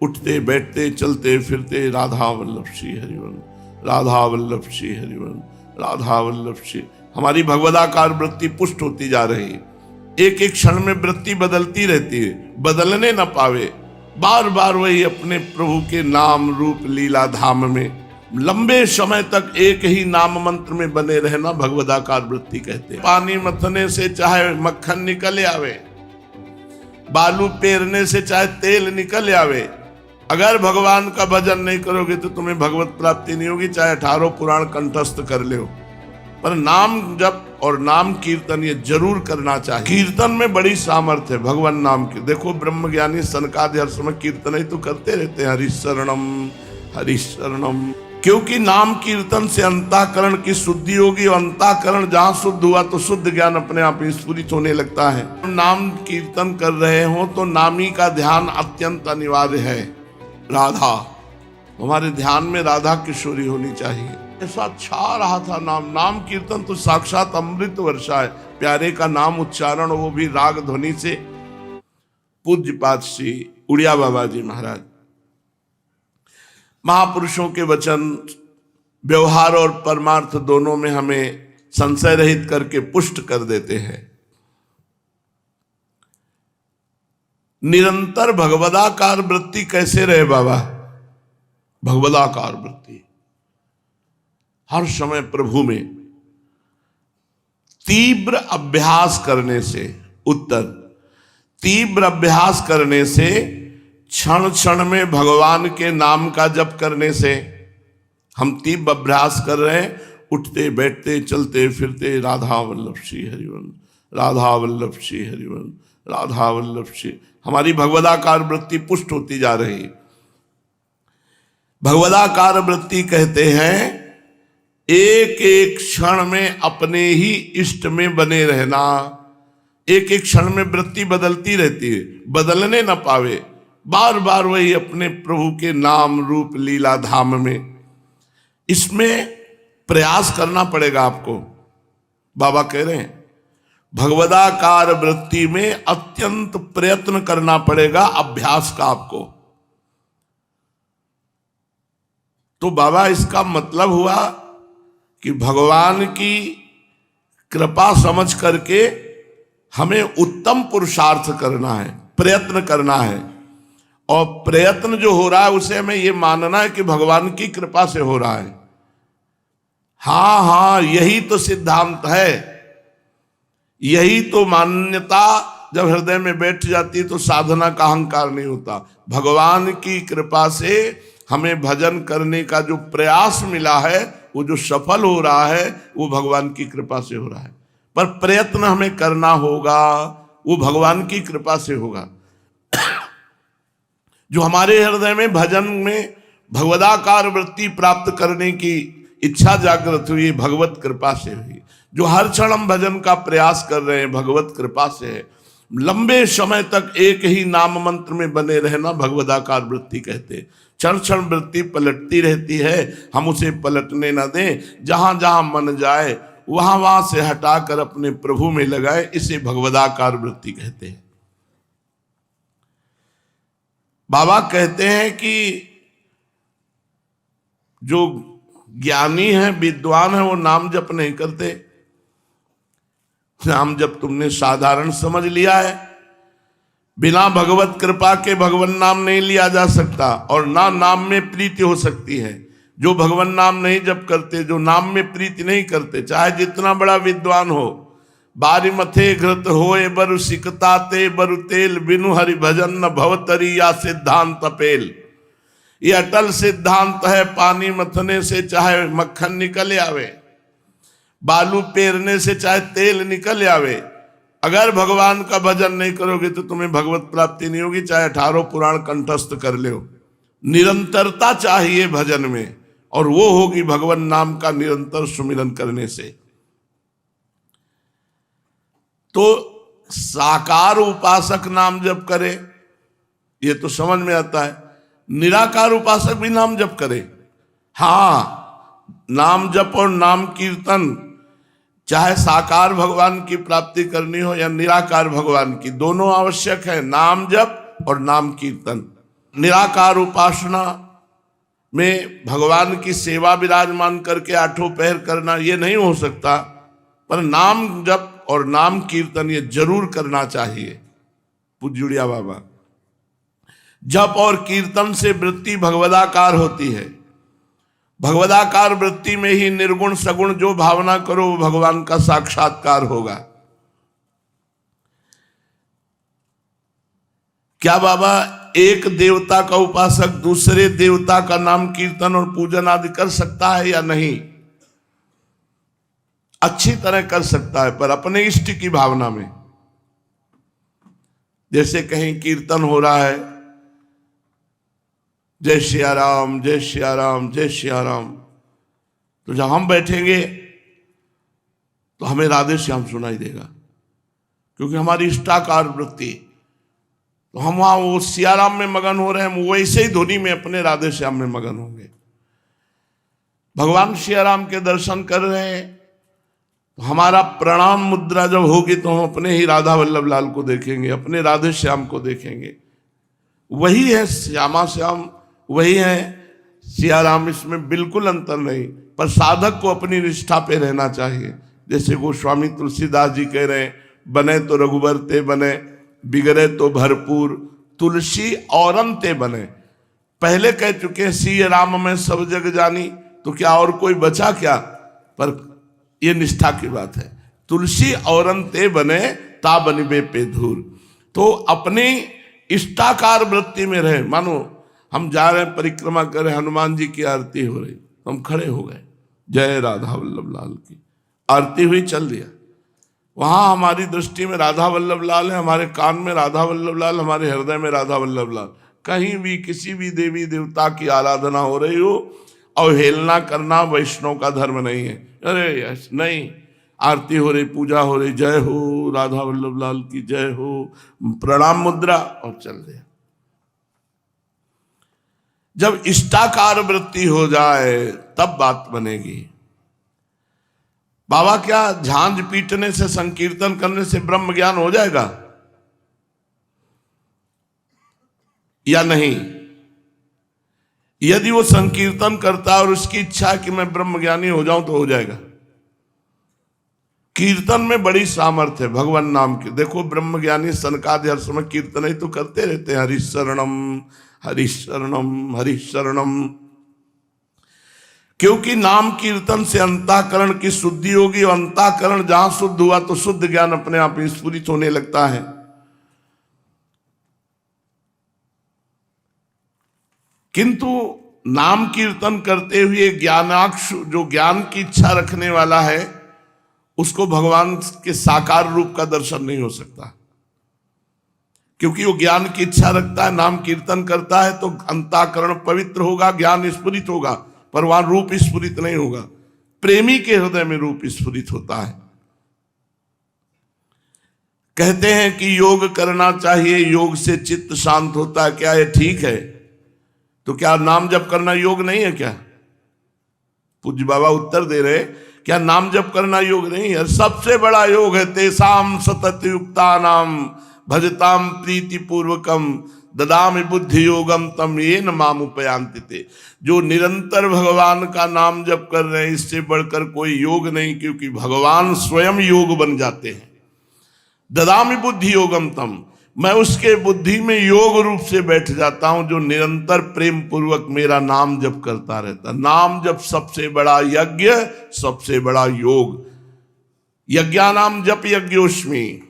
उठते बैठते चलते फिरते राधा वल्लभ श्री हरिवंश, राधा वल्लभ श्री हरिवंश, राधा वल्लभ श्री। हमारी भगवदाकार वृत्ति पुष्ट होती जा रही है। एक एक क्षण में वृत्ति बदलती रहती है, बदलने न पावे, बार बार वही अपने प्रभु के नाम रूप लीला धाम में लंबे समय तक एक ही नाम मंत्र में बने रहना भगवदाकार वृत्ति कहते हैं। पानी मथने से चाहे मक्खन निकल आवे, बालू पेरने से चाहे तेल निकल आवे, अगर भगवान का भजन नहीं करोगे तो तुम्हें भगवत प्राप्ति नहीं होगी, चाहे 18 पुराण कंठस्थ कर लो। पर नाम जप और नाम कीर्तन ये जरूर करना चाहिए। कीर्तन में बड़ी सामर्थ्य है भगवान नाम की। देखो ब्रह्मज्ञानी सनकादि हर समय कीर्तन ही तो करते रहते हैं, हरिशरणम हरिशरणम, क्योंकि नाम कीर्तन से अंतःकरण की शुद्धि होगी और अंतःकरण जहां शुद्ध हुआ तो शुद्ध ज्ञान अपने आप ही स्फुरित होने लगता है। नाम कीर्तन कर रहे हो तो नामी का ध्यान अत्यंत अनिवार्य है। राधा, हमारे ध्यान में राधा किशोरी होनी चाहिए। ऐसा छा रहा था नाम, नाम कीर्तन तो साक्षात अमृत वर्षा है। प्यारे का नाम उच्चारण, वो भी राग ध्वनि से। पूज्यपाद श्री उड़िया बाबा जी महाराज महापुरुषों के वचन व्यवहार और परमार्थ दोनों में हमें संशय रहित करके पुष्ट कर देते हैं। निरंतर भगवदाकार वृत्ति कैसे रहे बाबा? भगवदाकार वृत्ति हर समय प्रभु में तीव्र अभ्यास करने से, उत्तर तीव्र अभ्यास करने से, क्षण क्षण में भगवान के नाम का जप करने से। हम तीव्र अभ्यास कर रहे हैं, उठते बैठते चलते फिरते राधा वल्लभ श्री हरिवंश, राधा वल्लभ श्री हरिवंश, राधा वल्लभ श्री। हमारी भगवदाकार वृत्ति पुष्ट होती जा रही है। भगवदाकार वृत्ति कहते हैं एक एक क्षण में अपने ही इष्ट में बने रहना। एक एक क्षण में वृत्ति बदलती रहती है, बदलने न पावे, बार बार वही अपने प्रभु के नाम रूप लीला धाम में। इसमें प्रयास करना पड़ेगा आपको। बाबा कह रहे हैं भगवदाकार वृत्ति में अत्यंत प्रयत्न करना पड़ेगा, अभ्यास का आपको। तो बाबा इसका मतलब हुआ कि भगवान की कृपा समझ करके हमें उत्तम पुरुषार्थ करना है, प्रयत्न करना है। और प्रयत्न जो हो रहा है उसे हमें ये मानना है कि भगवान की कृपा से हो रहा है। हाँ, यही तो सिद्धांत है, यही तो मान्यता जब हृदय में बैठ जाती है तो साधना का अहंकार नहीं होता। भगवान की कृपा से हमें भजन करने का जो प्रयास मिला है, वो जो सफल हो रहा है, वो भगवान की कृपा से हो रहा है। पर प्रयत्न हमें करना होगा, वो भगवान की कृपा से होगा। जो हमारे हृदय में भजन में भगवदाकार वृत्ति प्राप्त करने की इच्छा जागृत हुई, भगवत कृपा से हुई। जो हर क्षण हम भजन का प्रयास कर रहे हैं, भगवत कृपा से है। लंबे समय तक एक ही नाम मंत्र में बने रहना भगवदाकार वृत्ति कहते हैं। क्षण क्षण वृत्ति पलटती रहती है, हम उसे पलटने न दें। जहां जहां मन जाए वहां वहां से हटाकर अपने प्रभु में लगाए, इसे भगवदाकार वृत्ति कहते हैं। बाबा कहते हैं कि जो ज्ञानी है, विद्वान है, वो नाम जप नहीं करते। नाम जप तुमने साधारण समझ लिया है। बिना भगवत कृपा के भगवान नाम नहीं लिया जा सकता और ना नाम में प्रीति हो सकती है। जो भगवान नाम नहीं जप करते, जो नाम में प्रीति नहीं करते, चाहे जितना बड़ा विद्वान हो, बारी मथे घृत होए बरु सिकता ते बरु तेल, बिनु हरि भजन न भवतरी या सिद्धांत पेल। ये अटल सिद्धांत है। पानी मथने से चाहे मक्खन निकल आवे, बालू पेरने से चाहे तेल निकल आवे, अगर भगवान का भजन नहीं करोगे तो तुम्हें भगवत प्राप्ति नहीं होगी, चाहे 18 पुराण कंठस्थ कर लो। निरंतरता चाहिए भजन में, और वो होगी भगवान नाम का निरंतर सुमिरन करने से। तो साकार उपासक नाम जप करे, ये तो समझ में आता है। निराकार उपासक भी नाम जप करे। हाँ, नाम जप और नाम कीर्तन, चाहे साकार भगवान की प्राप्ति करनी हो या निराकार भगवान की, दोनों आवश्यक है। नाम जप और नाम कीर्तन। निराकार उपासना में भगवान की सेवा विराजमान करके आठों पहर करना ये नहीं हो सकता, पर नाम जप और नाम कीर्तन ये जरूर करना चाहिए। पूज्य बाबा, जप और कीर्तन से वृत्ति भगवदाकार होती है। भगवदाकार वृत्ति में ही निर्गुण सगुण जो भावना करो वो भगवान का साक्षात्कार होगा। क्या बाबा एक देवता का उपासक दूसरे देवता का नाम कीर्तन और पूजन आदि कर सकता है या नहीं? अच्छी तरह कर सकता है, पर अपने इष्ट की भावना में। जैसे कहीं कीर्तन हो रहा है, जय श्री राम जय श्री राम जय श्री राम, तो जब हम बैठेंगे तो हमें राधे श्याम सुनाई देगा, क्योंकि हमारी इष्टाकार वृत्ति, तो हम वहां वो सियाराम में मगन हो रहे हैं, हम वैसे ही ध्वनि में अपने राधे श्याम में मगन होंगे। भगवान सियाराम के दर्शन कर रहे हैं तो हमारा प्रणाम मुद्रा जब होगी तो हम अपने ही राधा वल्लभ लाल को देखेंगे, अपने राधे श्याम को देखेंगे। वही है श्यामा श्याम, वही है सियाराम, इसमें बिल्कुल अंतर नहीं। पर साधक को अपनी निष्ठा पे रहना चाहिए। जैसे गोस्वामी तुलसीदास जी कह रहे हैं, बने तो रघुबर ते बने, बिगड़े तो भरपूर, तुलसी औरन ते बने। पहले कह चुके सी राम में सब जग जानी, तो क्या और कोई बचा क्या? पर ये निष्ठा की बात है। तुलसी औरन ते बने ता बनिबे पे धूर। तो अपनी इष्टाकार वृत्ति में रहे। मानो हम जा रहे हैं, परिक्रमा कर रहे, हनुमान जी की आरती हो रही, हम खड़े हो गए, जय राधा वल्लभ लाल की आरती हुई, चल दिया। वहां हमारी दृष्टि में राधा वल्लभ लाल है, हमारे कान में राधा वल्लभ लाल, हमारे हृदय में राधा वल्लभ लाल। कहीं भी किसी भी देवी देवता की आराधना हो रही हो, अवहेलना करना वैष्णव का धर्म नहीं है। अरे यस नहीं, आरती हो रही, पूजा हो रही, जय हो राधा वल्लभ लाल की जय हो, प्रणाम मुद्रा और चल दिया। जब इष्टाकार वृत्ति हो जाए तब बात बनेगी। बाबा क्या झांझ पीटने से, संकीर्तन करने से ब्रह्म ज्ञान हो जाएगा या नहीं? यदि वो संकीर्तन करता है और उसकी इच्छा है कि मैं ब्रह्म ज्ञानी हो जाऊं तो हो जाएगा। कीर्तन में बड़ी सामर्थ्य है भगवान नाम की। देखो ब्रह्म ज्ञानी सनकादि हर समय कीर्तन ही तो करते रहते हैं, हरिशरणम हरिशरणम हरिशरणम। क्योंकि नाम कीर्तन से अंतःकरण की शुद्धि होगी, और अंतःकरण जहां शुद्ध हुआ तो शुद्ध ज्ञान अपने आप ही स्फुरित होने लगता है। किंतु नाम कीर्तन करते हुए ज्ञानाक्षु, जो ज्ञान की इच्छा रखने वाला है, उसको भगवान के साकार रूप का दर्शन नहीं हो सकता। क्योंकि वो ज्ञान की इच्छा रखता है, नाम कीर्तन करता है, तो अंतःकरण पवित्र होगा, ज्ञान स्फुरित होगा, पर वहां रूप स्फुरित नहीं होगा। प्रेमी के हृदय में रूप स्फुरित होता है। कहते हैं कि योग करना चाहिए, योग से चित्त शांत होता है। क्या ये ठीक है? तो क्या नाम जप करना योग नहीं है क्या? पूज्य बाबा उत्तर दे रहे, क्या नाम जप करना योग नहीं है? सबसे बड़ा योग है तेसाम सतत युक्ता नाम भजताम प्रीति पूर्वकम ददामि बुद्धि योगम तम येन माम उपयांति ते। जो निरंतर भगवान का नाम जप कर रहे हैं, इससे बढ़कर कोई योग नहीं, क्योंकि भगवान स्वयं योग बन जाते हैं। ददामि बुद्धि योगम तम, मैं उसके बुद्धि में योग रूप से बैठ जाता हूं, जो निरंतर प्रेम पूर्वक मेरा नाम जप करता रहता। नाम जप सबसे बड़ा यज्ञ, सबसे बड़ा योग। यज्ञानाम जप यज्ञोस्मि।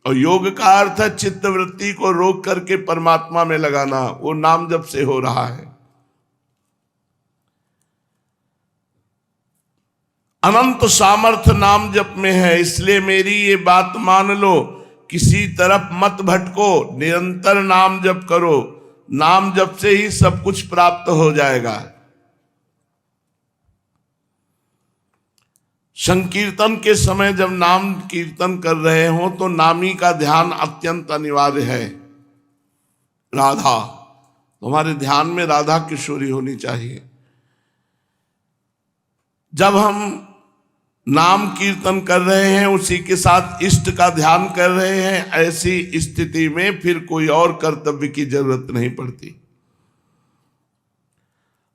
और योग का अर्थ है चित्त वृत्ति को रोक करके परमात्मा में लगाना। वो नाम जप से हो रहा है। अनंत सामर्थ्य नाम जप में है। इसलिए मेरी ये बात मान लो, किसी तरफ मत भटको, निरंतर नाम जप करो। नाम जप से ही सब कुछ प्राप्त हो जाएगा। संकीर्तन के समय जब नाम कीर्तन कर रहे हो तो नामी का ध्यान अत्यंत अनिवार्य है। राधा, तुम्हारे ध्यान में राधा किशोरी होनी चाहिए। जब हम नाम कीर्तन कर रहे हैं, उसी के साथ इष्ट का ध्यान कर रहे हैं, ऐसी स्थिति में फिर कोई और कर्तव्य की जरूरत नहीं पड़ती।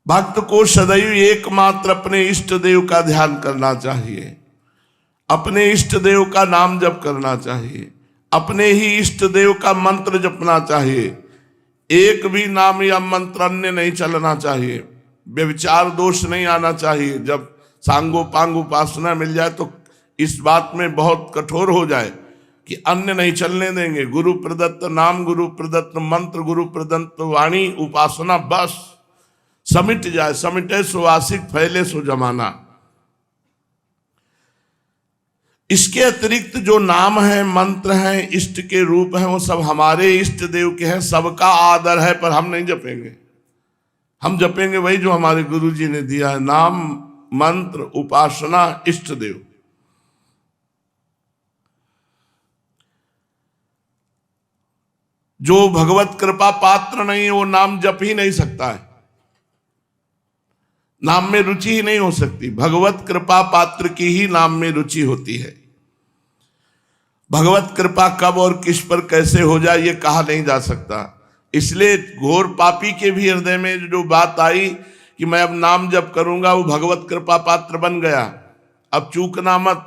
भक्त को सदैव एकमात्र अपने इष्ट देव का ध्यान करना चाहिए, अपने इष्ट देव का नाम जप करना चाहिए, अपने ही इष्ट देव का मंत्र जपना चाहिए। एक भी नाम या मंत्र अन्य नहीं चलना चाहिए। व्यभिचार दोष नहीं आना चाहिए। जब सांगोपांग उपासना मिल जाए तो इस बात में बहुत कठोर हो जाए कि अन्य नहीं चलने देंगे। गुरु प्रदत्त नाम, गुरु प्रदत्त मंत्र, गुरु प्रदत्त वाणी, उपासना बस समिट जाए। समिटे सुवासिक, फैले सो जमाना। इसके अतिरिक्त जो नाम है, मंत्र हैं, इष्ट के रूप हैं, वो सब हमारे इष्ट देव के हैं। सबका आदर है, पर हम नहीं जपेंगे। हम जपेंगे वही जो हमारे गुरु जी ने दिया है, नाम, मंत्र, उपासना, इष्ट देव। जो भगवत कृपा पात्र नहीं है वो नाम जप ही नहीं सकता है, नाम में रुचि ही नहीं हो सकती। भगवत कृपा पात्र की ही नाम में रुचि होती है। भगवत कृपा कब और किस पर कैसे हो जाए ये कहा नहीं जा सकता। इसलिए घोर पापी के भी हृदय में जो बात आई कि मैं अब नाम जप करूंगा, वो भगवत कृपा पात्र बन गया। अब चूकना मत,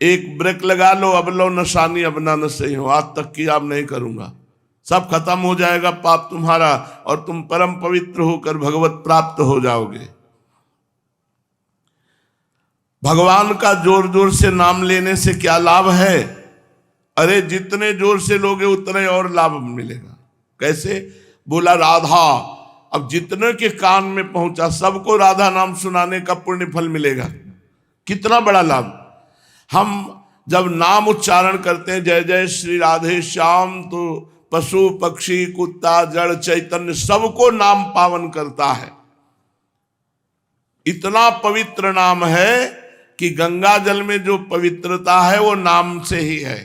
एक ब्रेक लगा लो, अब लो नशानी, अब ना नशे हो, आज तक की अब नहीं करूंगा। सब खत्म हो जाएगा पाप तुम्हारा और तुम परम पवित्र होकर भगवत प्राप्त हो जाओगे। भगवान का जोर जोर से नाम लेने से क्या लाभ है? अरे जितने जोर से लोगे उतने और लाभ मिलेगा। कैसे? बोला राधा। अब जितने के कान में पहुंचा सबको राधा नाम सुनाने का पुण्य फल मिलेगा। कितना बड़ा लाभ। हम जब नाम उच्चारण करते हैं जय जय श्री राधे श्याम, तो पशु पक्षी कुत्ता जड़ चैतन्य सबको नाम पावन करता है। इतना पवित्र नाम है कि गंगा जल में जो पवित्रता है वो नाम से ही है।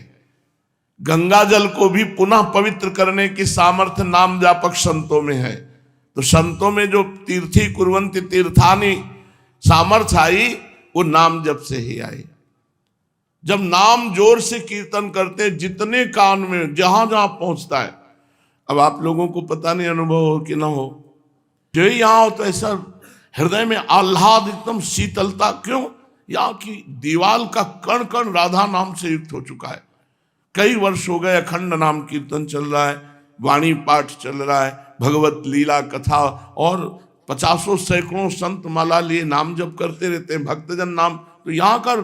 गंगा जल को भी पुनः पवित्र करने की सामर्थ्य नाम जापक संतों में है। तो संतों में जो तीर्थी कुर्वन्ति तीर्थानी सामर्थ्य आई वो नाम जप से ही आई। जब नाम जोर से कीर्तन करते जितने कान में जहां जहां पहुंचता है। अब आप लोगों को पता नहीं अनुभव हो कि ना हो, जो यहां हो तो ऐसा हृदय में आह्लाद, एकदम शीतलता। क्यों? यहाँ की दीवाल का कण कण राधा नाम से युक्त हो चुका है। कई वर्ष हो गए अखंड नाम कीर्तन चल रहा है, वाणी पाठ चल रहा है, भगवत लीला कथा, और 50 सैकड़ों संत माला लिए नाम जप करते रहते हैं भक्तजन नाम। तो यहाँ का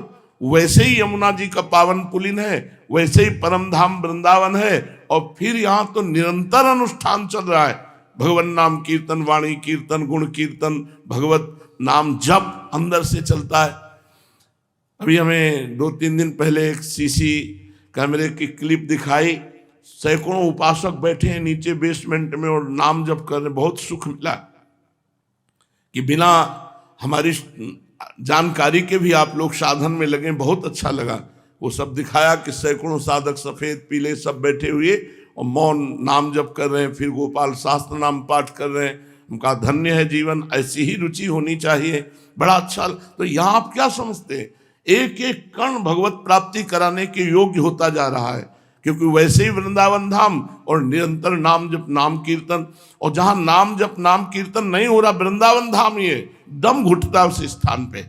वैसे ही यमुना जी का पावन पुलिन है, वैसे ही परम धाम वृंदावन है। और फिर यहाँ तो निरंतर अनुष्ठान चल रहा है, भगवान नाम कीर्तन, वाणी कीर्तन, गुण कीर्तन, भगवत नाम जप अंदर से चलता है। अभी हमें 2-3 दिन पहले एक सीसी कैमरे की क्लिप दिखाई। सैकड़ों उपासक बैठे हैं नीचे बेसमेंट में और नाम जप कर रहे। बहुत सुख मिला कि बिना हमारी जानकारी के भी आप लोग साधन में लगे। बहुत अच्छा लगा। वो सब दिखाया कि सैकड़ों साधक सफेद पीले सब बैठे हुए और मौन नाम जप कर रहे हैं, फिर गोपाल शास्त्र नाम पाठ कर रहे हैं। उनका धन्य है जीवन, ऐसी ही रुचि होनी चाहिए। बड़ा अच्छा। तो यहाँ आप क्या समझते हैं? एक एक कण भगवत प्राप्ति कराने के योग्य होता जा रहा है, क्योंकि वैसे ही वृंदावन धाम और निरंतर नाम जप नाम कीर्तन। और जहां नाम जप नाम कीर्तन नहीं हो रहा, वृंदावन धाम ये दम घुटता है उस स्थान पे।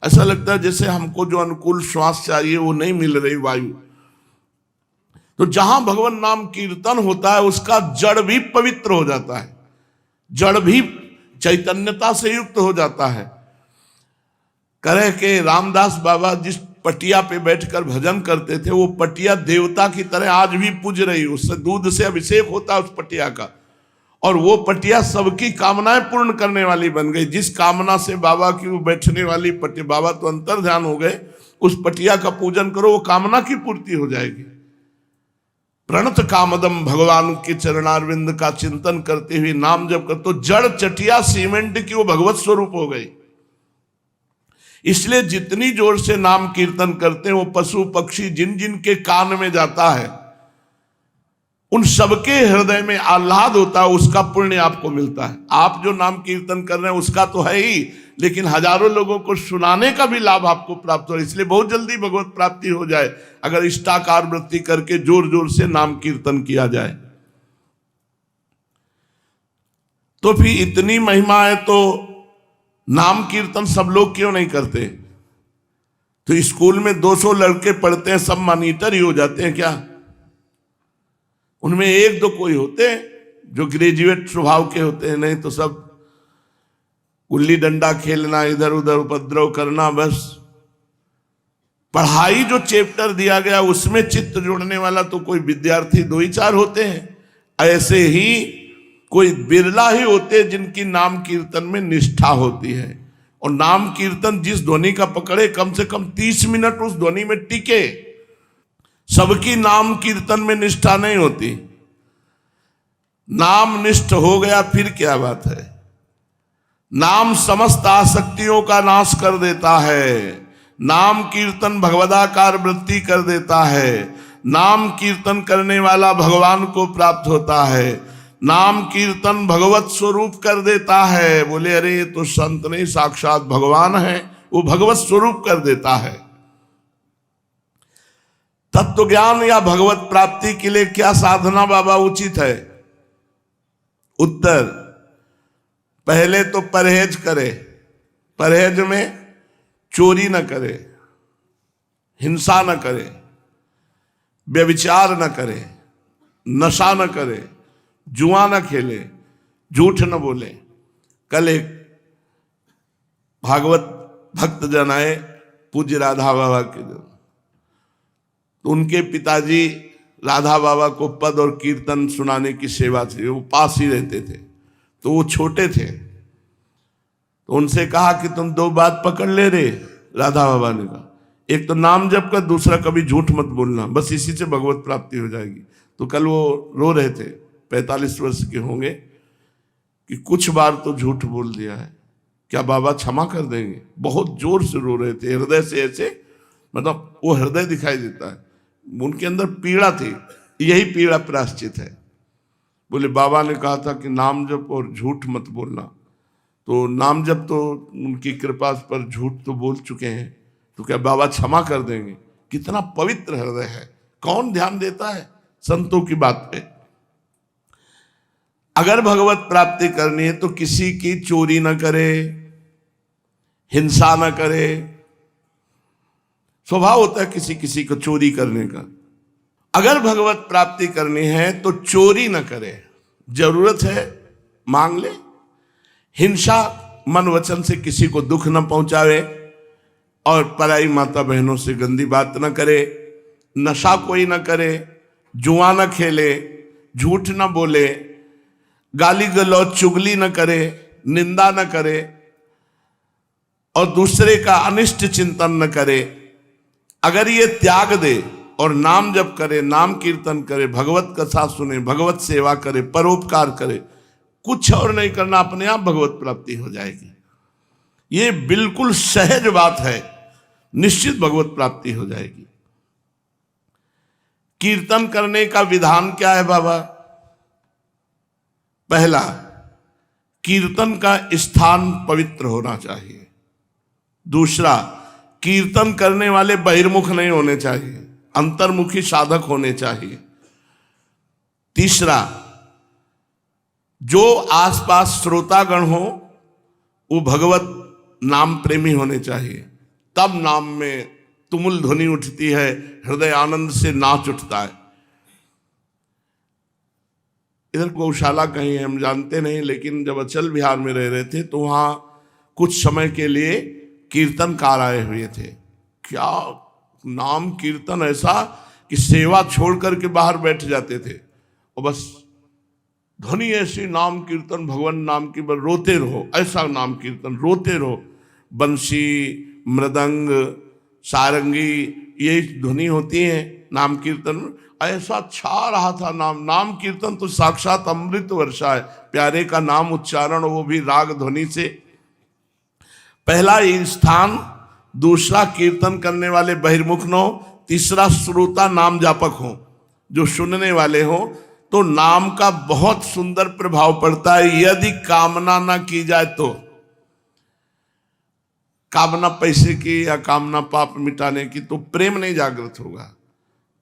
ऐसा लगता है जैसे हमको जो अनुकूल श्वास चाहिए वो नहीं मिल रही वायु। तो जहां भगवान नाम कीर्तन होता है उसका जड़ भी पवित्र हो जाता है, जड़ भी चैतन्यता से युक्त हो जाता है। करे के रामदास बाबा जिस पटिया पे बैठकर भजन करते थे, वो पटिया देवता की तरह आज भी पूज रही। उससे दूध से अभिषेक होता है उस पटिया का, और वो पटिया सबकी कामनाएं पूर्ण करने वाली बन गई। जिस कामना से बाबा की वो बैठने वाली पटिया, बाबा तो अंतर ध्यान हो गए, उस पटिया का पूजन करो, वो कामना की पूर्ति हो जाएगी। प्रणत कामदम, भगवान के चरणारविंद का चिंतन करते हुए नाम जप कर, तो जड़ चटिया सीमेंट की वो भगवत स्वरूप हो गई। इसलिए जितनी जोर से नाम कीर्तन करते हैं वो पशु पक्षी जिन जिन के कान में जाता है उन सबके हृदय में आह्लाद होता है, उसका पुण्य आपको मिलता है। आप जो नाम कीर्तन कर रहे हैं उसका तो है ही, लेकिन हजारों लोगों को सुनाने का भी लाभ आपको प्राप्त हो। इसलिए बहुत जल्दी भगवत प्राप्ति हो जाए अगर इष्टाकार वृत्ति करके जोर जोर से नाम कीर्तन किया जाए। तो फिर इतनी महिमा है तो नाम कीर्तन सब लोग क्यों नहीं करते? तो स्कूल में 200 लड़के पढ़ते हैं, सब मॉनिटर ही हो जाते हैं क्या? उनमें एक दो कोई होते हैं जो ग्रेजुएट स्वभाव के होते हैं, नहीं तो सब गुल्ली डंडा खेलना, इधर उधर उपद्रव करना। बस पढ़ाई जो चैप्टर दिया गया उसमें चित्त जोड़ने वाला तो कोई विद्यार्थी 2 ही 4 होते हैं। ऐसे ही कोई बिरला ही होते जिनकी नाम कीर्तन में निष्ठा होती है। और नाम कीर्तन जिस ध्वनि का पकड़े कम से कम 30 मिनट उस ध्वनि में टिके। सबकी नाम कीर्तन में निष्ठा नहीं होती। नाम निष्ठ हो गया फिर क्या बात है। नाम समस्त आसक्तियों का नाश कर देता है। नाम कीर्तन भगवदाकार वृत्ति कर देता है। नाम कीर्तन करने वाला भगवान को प्राप्त होता है। नाम कीर्तन भगवत स्वरूप कर देता है। बोले अरे ये तो संत नहीं, साक्षात भगवान है, वो भगवत स्वरूप कर देता है। तत्व ज्ञान या भगवत प्राप्ति के लिए क्या साधना बाबा उचित है? उत्तर, पहले तो परहेज करे। परहेज में चोरी न करे, हिंसा न करे, व्यभिचार न करे, नशा न करे, जुआ न खेले, झूठ न बोले। कल एक भागवत भक्त जन आए पूज्य राधा बाबा के जन, तो उनके पिताजी राधा बाबा को पद और कीर्तन सुनाने की सेवा थी, वो पास ही रहते थे। तो वो छोटे थे, तो उनसे कहा कि तुम 2 बात पकड़ ले रे। राधा बाबा ने कहा एक तो नाम जप कर, दूसरा कभी झूठ मत बोलना, बस इसी से भगवत प्राप्ति हो जाएगी। तो कल वो रो रहे थे, 45 वर्ष के होंगे, कि कुछ बार तो झूठ बोल दिया है, क्या बाबा क्षमा कर देंगे? बहुत जोर से रो रहे थे, हृदय से ऐसे, मतलब वो हृदय दिखाई देता है, उनके अंदर पीड़ा थी। यही पीड़ा प्रायश्चित है। बोले बाबा ने कहा था कि नाम जप और झूठ मत बोलना, तो नाम जप तो उनकी कृपा पर झूठ तो बोल चुके हैं, तो क्या बाबा क्षमा कर देंगे? कितना पवित्र हृदय है। कौन ध्यान देता है संतों की बात पे? अगर भगवत प्राप्ति करनी है तो किसी की चोरी न करे, हिंसा न करे। स्वभाव होता है किसी किसी को चोरी करने का। अगर भगवत प्राप्ति करनी है तो चोरी न करे, जरूरत है मांग ले। हिंसा मन वचन से किसी को दुख न पहुंचावे, और पराई माता बहनों से गंदी बात न करे, नशा कोई न करे, जुआ न खेले, झूठ न बोले, गाली गलौज चुगली न करे, निंदा न करे, और दूसरे का अनिष्ट चिंतन न करे। अगर ये त्याग दे और नाम जप करे, नाम कीर्तन करे, भगवत कथा सुने, भगवत सेवा करे, परोपकार करे, कुछ और नहीं करना, अपने आप भगवत प्राप्ति हो जाएगी। ये बिल्कुल सहज बात है, निश्चित भगवत प्राप्ति हो जाएगी। कीर्तन करने का विधान क्या है बाबा? पहला, कीर्तन का स्थान पवित्र होना चाहिए। दूसरा, कीर्तन करने वाले बहिर्मुख नहीं होने चाहिए, अंतर्मुखी साधक होने चाहिए। तीसरा, जो आसपास श्रोतागण हो वो भगवत नाम प्रेमी होने चाहिए, तब नाम में तुमुल ध्वनि उठती है, हृदय आनंद से नाच उठता है। इधर गौशाला कहीं हम जानते नहीं, लेकिन जब अचल बिहार में रह रहे थे तो वहाँ कुछ समय के लिए कीर्तनकार आए हुए थे। क्या नाम कीर्तन ऐसा कि सेवा छोड़ करके बाहर बैठ जाते थे और बस ध्वनि ऐसी, नाम कीर्तन भगवान नाम की, बस रोते रहो, ऐसा नाम कीर्तन, रोते रहो। बंसी, मृदंग, सारंगी, ये ध्वनि होती है नाम कीर्तन में। ऐसा छा रहा था नाम कीर्तन तो साक्षात अमृत वर्षा है। प्यारे का नाम उच्चारण, वो भी राग ध्वनि से। पहला स्थान, दूसरा कीर्तन करने वाले बहिर्मुख न हो, तीसरा श्रोता नाम जापक हो, जो सुनने वाले हो। तो नाम का बहुत सुंदर प्रभाव पड़ता है। यदि कामना ना की जाए तो, कामना पैसे की या कामना पाप मिटाने की, तो प्रेम नहीं जागृत होगा।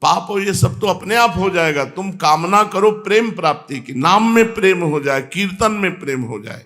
पाप हो ये सब तो अपने आप हो जाएगा। तुम कामना करो प्रेम प्राप्ति की, नाम में प्रेम हो जाए, कीर्तन में प्रेम हो जाए।